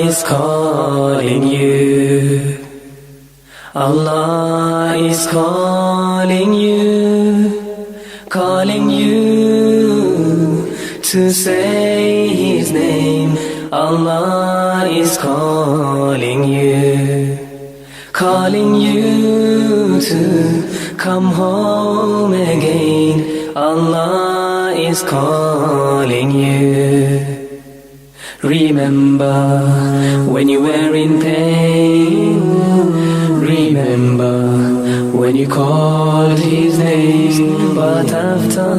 is calling you. Allah is calling you to say His name. Allah is calling you to come home again. Allah is calling you. Remember when you were in pain. Remember when you called His name. But after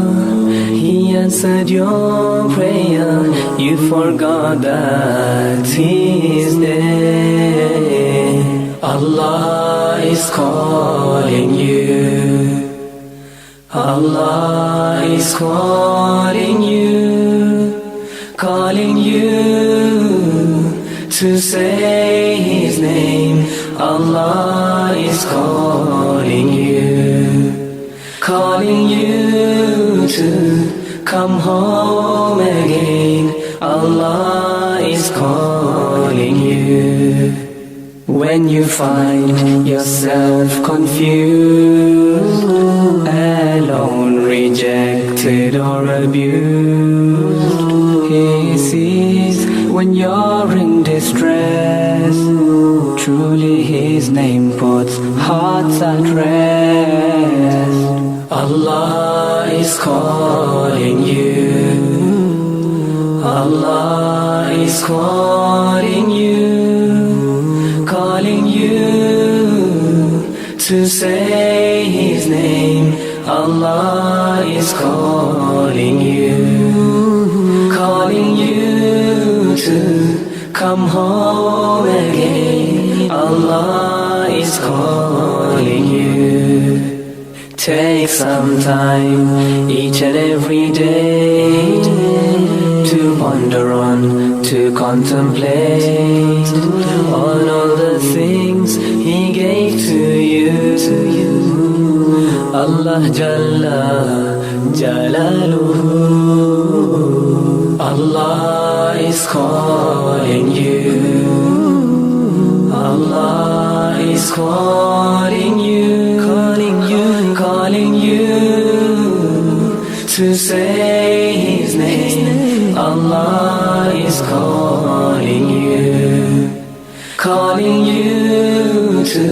He answered your prayer, you forgot that He is there. Allah is calling you. Allah is calling you to say His name. Allah is calling you to come home again. Allah is calling you. When you find yourself confused, alone, rejected or abused, He sees when you're in distress. Truly His name puts hearts at rest. Allah is calling you. Allah is calling you to say His name. Allah is calling you to come home again. Allah is calling you. Take some time each and every day to ponder on, to contemplate on all the things He gave to you. Allah Jalla Jalaluhu. Allah is calling you. Allah is calling you to say His name. Allah is calling you to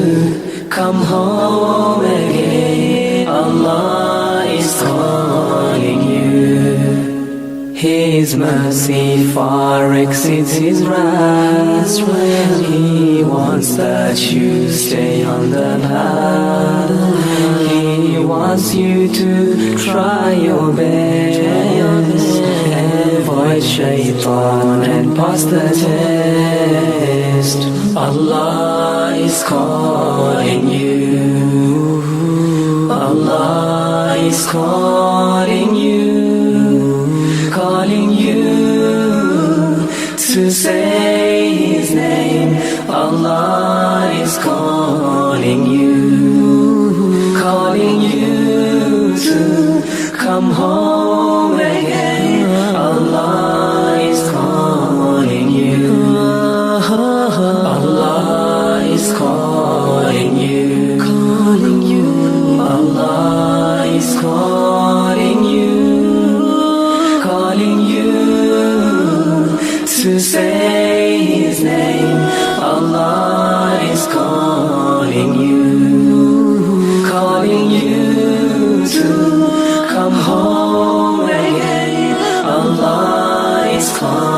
come home again. Allah is calling you. His mercy far exceeds His wrath. He wants that you stay on the path. He wants you to try your best. Avoid shaitan and pass the test. Allah is calling you. Allah is calling you to say His name. Allah is calling you to come home again. Allah is calling you. Allah is calling you. Allah is calling you to say His name. Allah is calling you to come home again. Allah is calling